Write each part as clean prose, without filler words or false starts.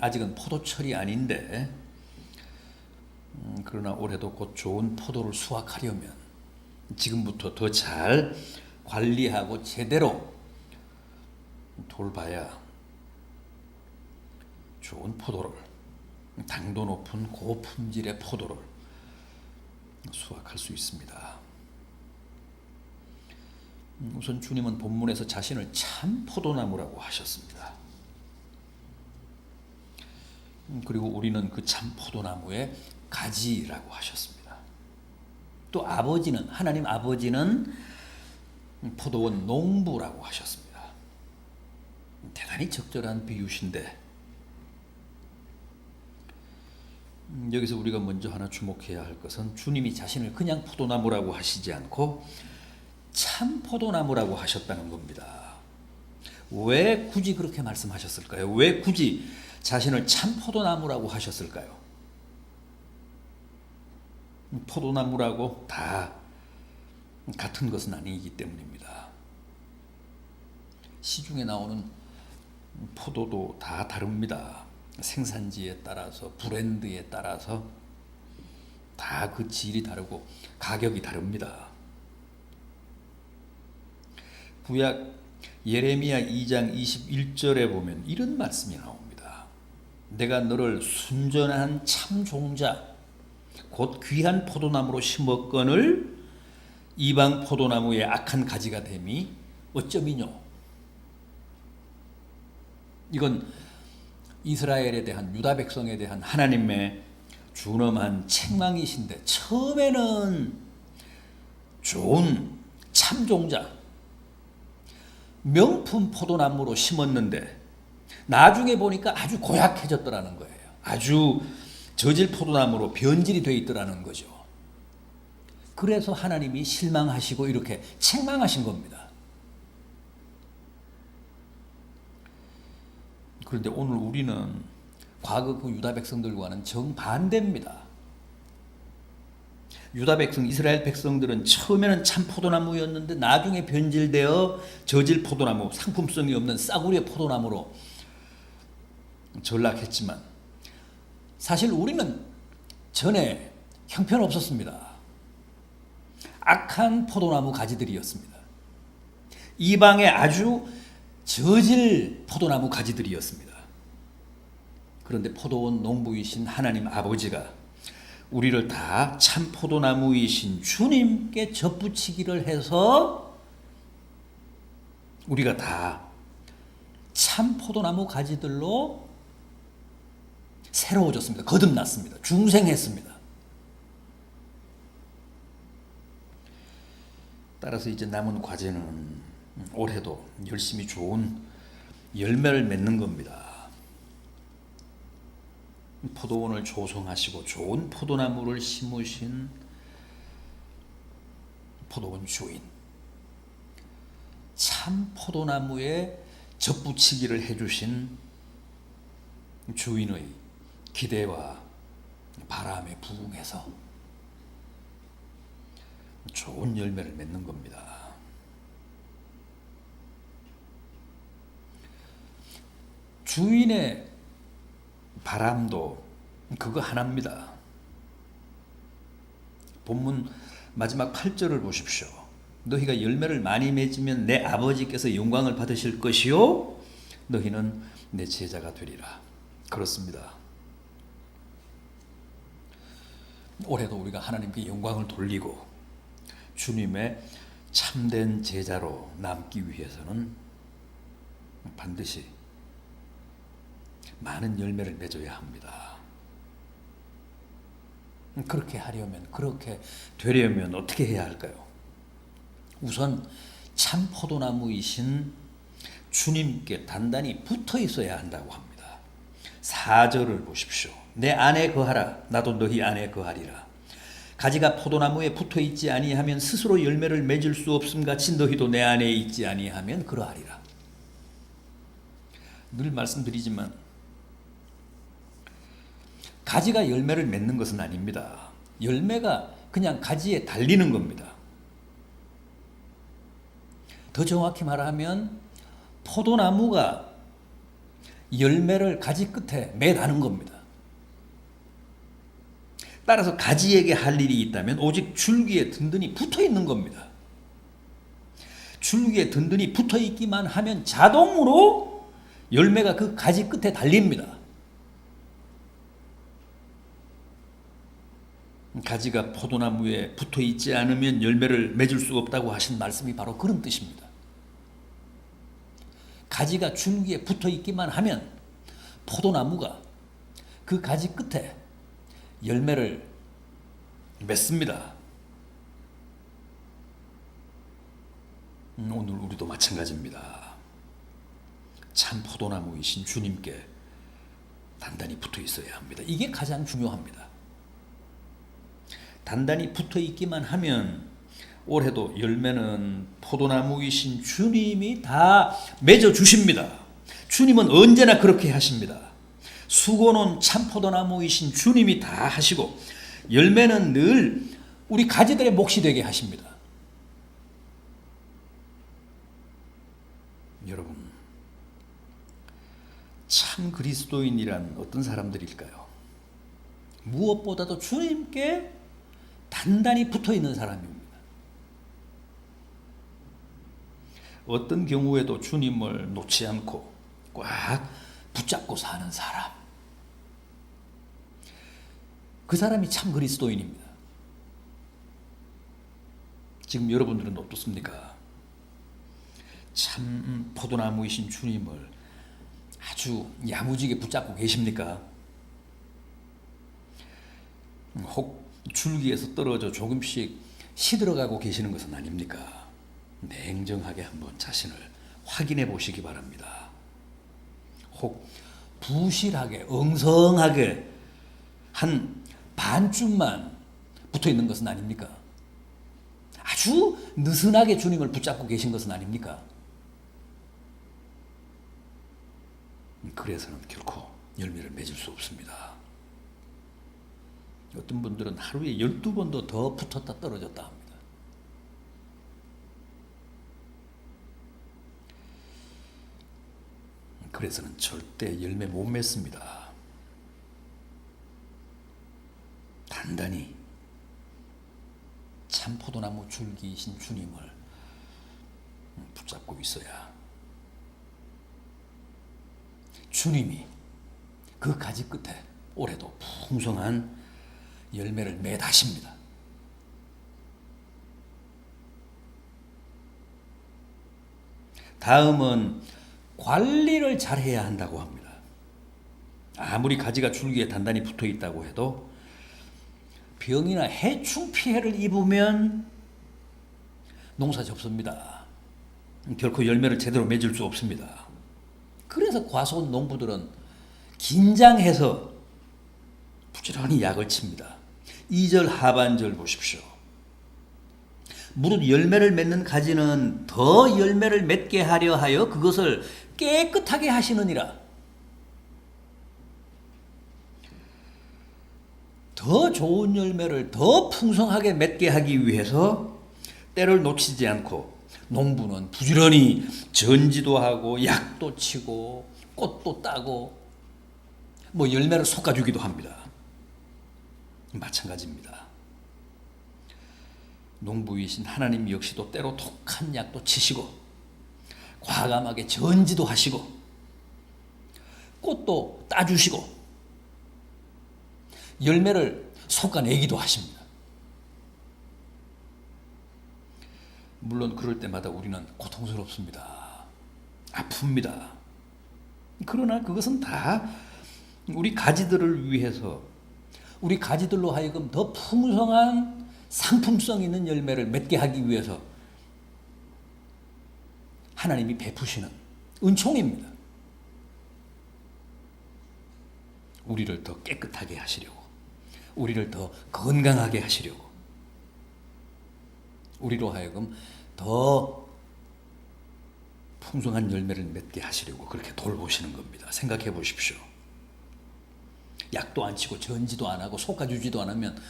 아직은 포도철이 아닌데 그러나 올해도 곧 좋은 포도를 수확하려면 지금부터 더 잘 관리하고 제대로 돌봐야 좋은 포도를, 당도 높은 고품질의 포도를 수확할 수 있습니다. 우선 주님은 본문에서 자신을 참 포도나무라고 하셨습니다. 그리고 우리는 그 참 포도나무의 가지라고 하셨습니다. 또 아버지는, 하나님 아버지는 포도원 농부라고 하셨습니다. 대단히 적절한 비유신데 여기서 우리가 먼저 하나 주목해야 할 것은 주님이 자신을 그냥 포도나무라고 하시지 않고 참 포도나무라고 하셨다는 겁니다. 왜 굳이 그렇게 말씀하셨을까요? 왜 굳이 자신을 참 포도나무라고 하셨을까요? 포도나무라고 다 같은 것은 아니기 때문입니다. 시중에 나오는 포도도 다 다릅니다. 생산지에 따라서, 브랜드에 따라서 다 그 질이 다르고 가격이 다릅니다. 구약 예레미야 2장 21절에 보면 이런 말씀이 나옵니다. 내가 너를 순전한 참 종자 곧 귀한 포도나무로 심었거늘 이방 포도나무의 악한 가지가 됨이 어쩌미뇨. 이건 이스라엘에 대한, 유다 백성에 대한 하나님의 준엄한 책망이신데, 처음에는 좋은 참종자 명품 포도나무로 심었는데 나중에 보니까 아주 고약해졌더라는 거예요. 아주 저질 포도나무로 변질이 되어 있더라는 거죠. 그래서 하나님이 실망하시고 이렇게 책망하신 겁니다. 그런데 오늘 우리는 과거 그 유다 백성들과는 정반대입니다. 유다 백성, 이스라엘 백성들은 처음에는 참 포도나무였는데 나중에 변질되어 저질 포도나무, 상품성이 없는 싸구려 포도나무로 전락했지만 사실 우리는 전에 형편없었습니다. 악한 포도나무 가지들이었습니다. 이방의 아주 저질 포도나무 가지들이었습니다. 그런데 포도원 농부이신 하나님 아버지가 우리를 다 참 포도나무이신 주님께 접붙이기를 해서 우리가 다 참 포도나무 가지들로 새로워졌습니다. 거듭났습니다. 중생했습니다. 따라서 이제 남은 과제는 올해도 열심히 좋은 열매를 맺는 겁니다. 포도원을 조성하시고 좋은 포도나무를 심으신 포도원 주인, 참 포도나무에 접붙이기를 해주신 주인의 기대와 바람에 부응해서 좋은 열매를 맺는 겁니다. 주인의 바람도 그거 하나입니다. 본문 마지막 8절을 보십시오. 너희가 열매를 많이 맺으면 내 아버지께서 영광을 받으실 것이요 너희는 내 제자가 되리라. 그렇습니다. 올해도 우리가 하나님께 영광을 돌리고 주님의 참된 제자로 남기 위해서는 반드시 많은 열매를 맺어야 합니다. 그렇게 하려면, 그렇게 되려면 어떻게 해야 할까요? 우선 참 포도나무이신 주님께 단단히 붙어 있어야 한다고 합니다. 4절을 보십시오. 내 안에 거하라 나도 너희 안에 거하리라. 가지가 포도나무에 붙어 있지 아니하면 스스로 열매를 맺을 수 없음 같이 너희도 내 안에 있지 아니하면 그러하리라. 늘 말씀드리지만 가지가 열매를 맺는 것은 아닙니다. 열매가 그냥 가지에 달리는 겁니다. 더 정확히 말하면 포도나무가 열매를 가지 끝에 매다는 겁니다. 따라서 가지에게 할 일이 있다면 오직 줄기에 든든히 붙어 있는 겁니다. 줄기에 든든히 붙어 있기만 하면 자동으로 열매가 그 가지 끝에 달립니다. 가지가 포도나무에 붙어 있지 않으면 열매를 맺을 수 없다고 하신 말씀이 바로 그런 뜻입니다. 가지가 줄기에 붙어 있기만 하면 포도나무가 그 가지 끝에 열매를 맺습니다. 오늘 우리도 마찬가지입니다. 참 포도나무이신 주님께 단단히 붙어 있어야 합니다. 이게 가장 중요합니다. 단단히 붙어 있기만 하면 올해도 열매는 포도나무이신 주님이 다 맺어 주십니다. 주님은 언제나 그렇게 하십니다. 수고는 참 포도나무이신 주님이 다 하시고 열매는 늘 우리 가지들의 몫이 되게 하십니다. 여러분, 참 그리스도인이란 어떤 사람들일까요? 무엇보다도 주님께 단단히 붙어 있는 사람입니다. 어떤 경우에도 주님을 놓지 않고 꽉 붙잡고 사는 사람, 그 사람이 참 그리스도인입니다. 지금 여러분들은 어떻습니까? 참 포도나무이신 주님을 아주 야무지게 붙잡고 계십니까? 혹 줄기에서 떨어져 조금씩 시들어가고 계시는 것은 아닙니까? 냉정하게 한번 자신을 확인해 보시기 바랍니다. 혹 부실하게 엉성하게 한 반쯤만 붙어 있는 것은 아닙니까? 아주 느슨하게 주님을 붙잡고 계신 것은 아닙니까? 그래서는 결코 열매를 맺을 수 없습니다. 어떤 분들은 하루에 12번도 더 붙었다 떨어졌다 합니다. 그래서는 절대 열매 못 맺습니다. 단단히 참 포도나무 줄기이신 주님을 붙잡고 있어야 주님이 그 가지 끝에 올해도 풍성한 열매를 맺으십니다. 다음은 관리를 잘해야 한다고 합니다. 아무리 가지가 줄기에 단단히 붙어 있다고 해도 병이나 해충 피해를 입으면 농사 접습니다. 결코 열매를 제대로 맺을 수 없습니다. 그래서 과수원 농부들은 긴장해서 부지런히 약을 칩니다. 2절 하반절 보십시오. 무릇 열매를 맺는 가지는 더 열매를 맺게 하려 하여 그것을 깨끗하게 하시느니라. 더 좋은 열매를 더 풍성하게 맺게 하기 위해서 때를 놓치지 않고 농부는 부지런히 전지도 하고 약도 치고 꽃도 따고 뭐 열매를 솎아주기도 합니다. 마찬가지입니다. 농부이신 하나님 역시도 때로 독한 약도 치시고 과감하게 전지도 하시고 꽃도 따주시고 열매를 솎아내기도 하십니다. 물론 그럴 때마다 우리는 고통스럽습니다. 아픕니다. 그러나 그것은 다 우리 가지들을 위해서 우리 가지들로 하여금 더 풍성한 상품성 있는 열매를 맺게 하기 위해서 하나님이 베푸시는 은총입니다. 우리를 더 깨끗하게 하시려고, 우리를 더 건강하게 하시려고, 우리로 하여금 더 풍성한 열매를 맺게 하시려고 그렇게 돌보시는 겁니다. 생각해 보십시오. 약도 안 치고 전지도 안 하고 솎아주지도 않으면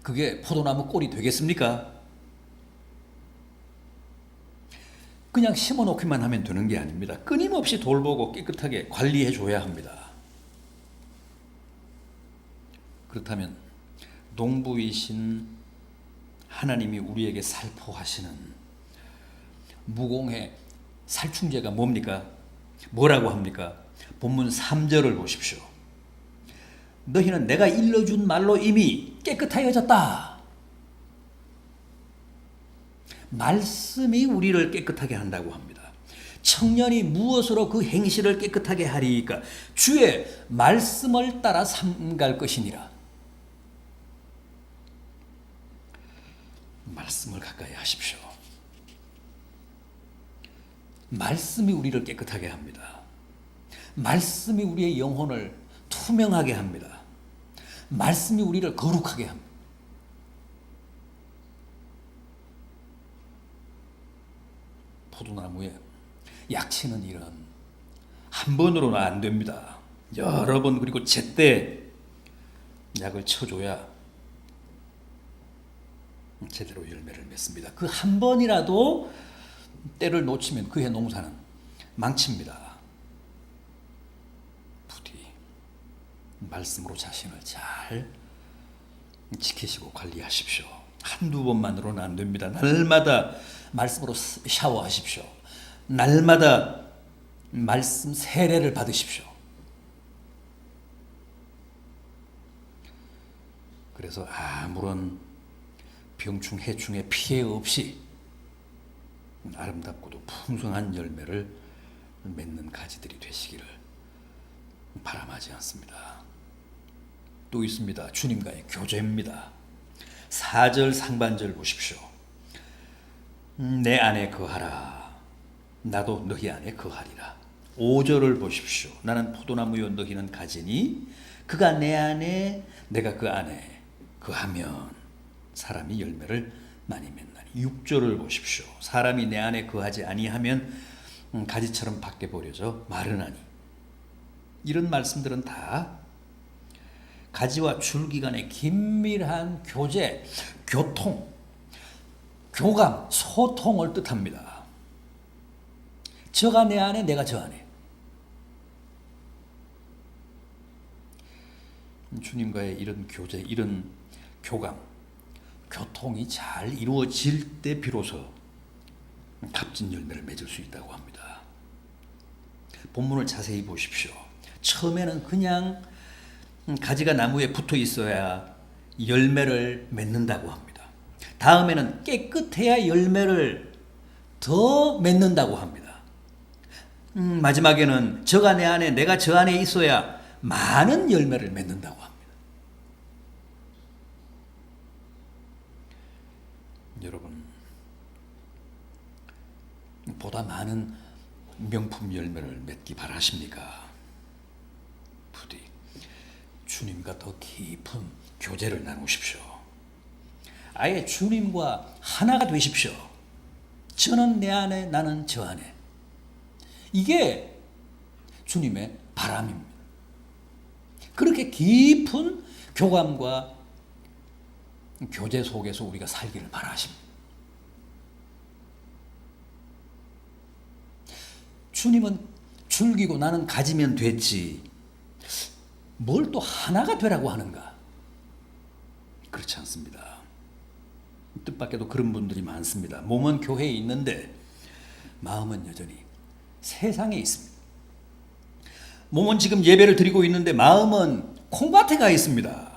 그게 포도나무 꼴이 되겠습니까? 그냥 심어놓기만 하면 되는 게 아닙니다. 끊임없이 돌보고 깨끗하게 관리해 줘야 합니다. 그렇다면 농부이신 하나님이 우리에게 살포하시는 무공의 살충제가 뭡니까? 뭐라고 합니까? 본문 3절을 보십시오. 너희는 내가 일러준 말로 이미 깨끗하여졌다. 말씀이 우리를 깨끗하게 한다고 합니다. 청년이 무엇으로 그 행실을 깨끗하게 하리이까? 주의 말씀을 따라 삼갈 것이니라. 말씀을 가까이 하십시오. 말씀이 우리를 깨끗하게 합니다. 말씀이 우리의 영혼을 투명하게 합니다. 말씀이 우리를 거룩하게 합니다. 포도나무에 약치는 일은 한 번으로는 안 됩니다. 여러 번 그리고 제때 약을 쳐줘야 제대로 열매를 맺습니다. 그 한 번이라도 때를 놓치면 그의 농사는 망칩니다. 부디 말씀으로 자신을 잘 지키시고 관리하십시오. 한두 번만으로는 안 됩니다. 날마다 말씀으로 샤워하십시오. 날마다 말씀 세례를 받으십시오. 그래서 아무런 병충 해충의 피해 없이 아름답고도 풍성한 열매를 맺는 가지들이 되시기를 바람하지 않습니다. 또 있습니다. 주님과의 교제입니다. 4절 상반절 보십시오. 내 안에 거하라. 나도 너희 안에 거하리라. 5절을 보십시오. 나는 포도나무요 너희는 가지니 그가 내 안에 내가 그 안에 거하면 사람이 열매를 많이 맺나니. 6절을 보십시오. 사람이 내 안에 거하지 아니하면 가지처럼 밖에 버려져 마르나니. 이런 말씀들은 다 가지와 줄기 간의 긴밀한 교제, 교통, 교감, 소통을 뜻합니다. 저가 내 안에, 내가 저 안에. 주님과의 이런 교제, 이런 교감, 교통이 잘 이루어질 때 비로소 값진 열매를 맺을 수 있다고 합니다. 본문을 자세히 보십시오. 처음에는 그냥 가지가 나무에 붙어 있어야 열매를 맺는다고 합니다. 다음에는 깨끗해야 열매를 더 맺는다고 합니다. 마지막에는 저가 내 안에 내가 저 안에 있어야 많은 열매를 맺는다고 합니다. 여러분, 보다 많은 명품 열매를 맺기 바라십니까? 부디 주님과 더 깊은 교제를 나누십시오. 아예 주님과 하나가 되십시오. 저는 내 안에, 나는 저 안에. 이게 주님의 바람입니다. 그렇게 깊은 교감과 교제 속에서 우리가 살기를 바라십니다. 주님은 줄기고 나는 가지면 됐지. 뭘 또 하나가 되라고 하는가? 그렇지 않습니다. 뜻밖에도 그런 분들이 많습니다. 몸은 교회에 있는데 마음은 여전히 세상에 있습니다. 몸은 지금 예배를 드리고 있는데 마음은 콩밭에 가 있습니다.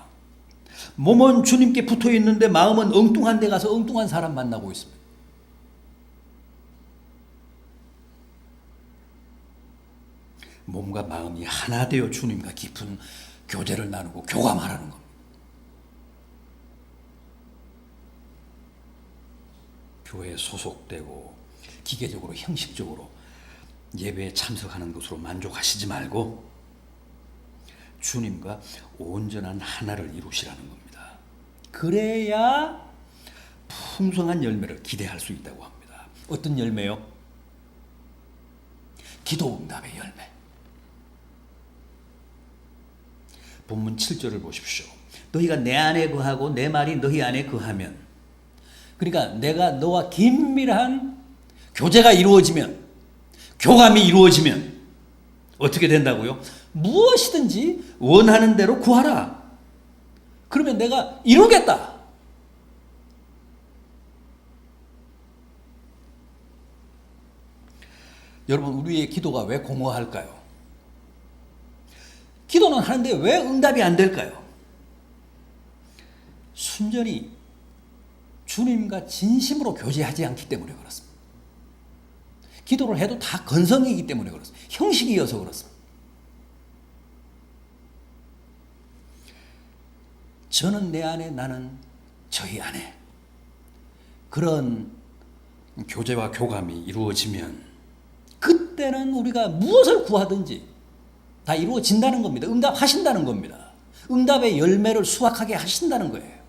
몸은 주님께 붙어 있는데 마음은 엉뚱한 데 가서 엉뚱한 사람 만나고 있습니다. 몸과 마음이 하나 되어 주님과 깊은 교제를 나누고 교감하라는 겁니다. 교회에 소속되고 기계적으로 형식적으로 예배에 참석하는 것으로 만족하시지 말고 주님과 온전한 하나를 이루시라는 겁니다. 그래야 풍성한 열매를 기대할 수 있다고 합니다. 어떤 열매요? 기도 응답의 열매. 본문 7절을 보십시오. 너희가 내 안에 거하고 내 말이 너희 안에 거하면, 그러니까 내가 너와 긴밀한 교제가 이루어지면, 교감이 이루어지면 어떻게 된다고요? 무엇이든지 원하는 대로 구하라. 그러면 내가 이루겠다. 여러분, 우리의 기도가 왜 공허할까요? 기도는 하는데 왜 응답이 안 될까요? 순전히 주님과 진심으로 교제하지 않기 때문에 그렇습니다. 기도를 해도 다 건성이기 때문에 그렇습니다. 형식이어서 그렇습니다. 저는 내 안에, 나는 저희 안에 그런 교제와 교감이 이루어지면 그때는 우리가 무엇을 구하든지 다 이루어진다는 겁니다. 응답하신다는 겁니다. 응답의 열매를 수확하게 하신다는 거예요.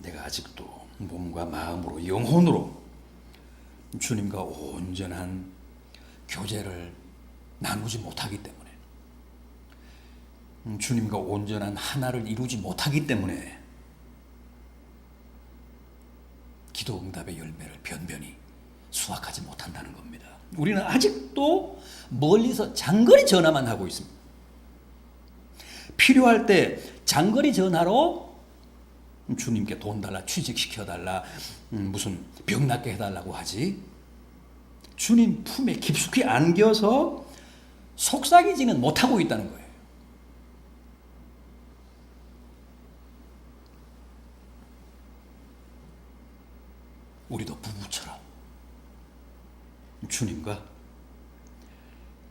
내가 아직도 몸과 마음으로, 영혼으로 주님과 온전한 교제를 나누지 못하기 때문에, 주님과 온전한 하나를 이루지 못하기 때문에 기도 응답의 열매를 변변히 수확하지 못한다는 겁니다. 우리는 아직도 멀리서 장거리 전화만 하고 있습니다. 필요할 때 장거리 전화로 주님께 돈 달라, 취직시켜달라, 무슨 병 낫게 해달라고 하지, 주님 품에 깊숙이 안겨서 속삭이지는 못하고 있다는 거예요. 우리도 부부처럼 주님과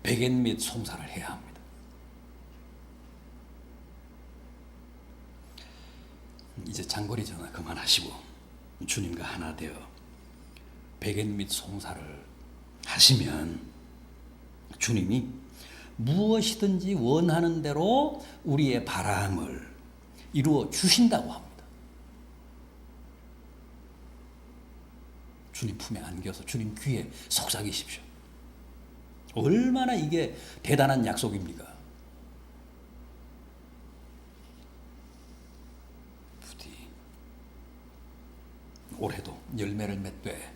백엔 및 송사를 해야 합니다. 이제 장거리 전화 그만하시고 주님과 하나 되어 백엔 및 송사를 하시면 주님이 무엇이든지 원하는 대로 우리의 바람을 이루어 주신다고 합니다. 주님 품에 안겨서 주님 귀에 속삭이십시오. 얼마나 이게 대단한 약속입니까? 부디 올해도 열매를 맺되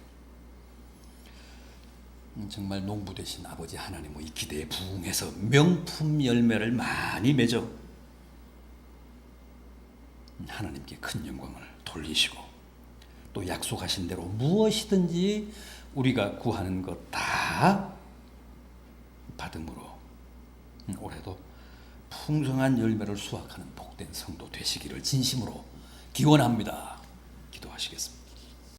정말 농부 되신 아버지 하나님의 이 기대에 부응해서 명품 열매를 많이 맺어 하나님께 큰 영광을 돌리시고 또 약속하신 대로 무엇이든지 우리가 구하는 것 다 받음으로 올해도 풍성한 열매를 수확하는 복된 성도 되시기를 진심으로 기원합니다. 기도하시겠습니다.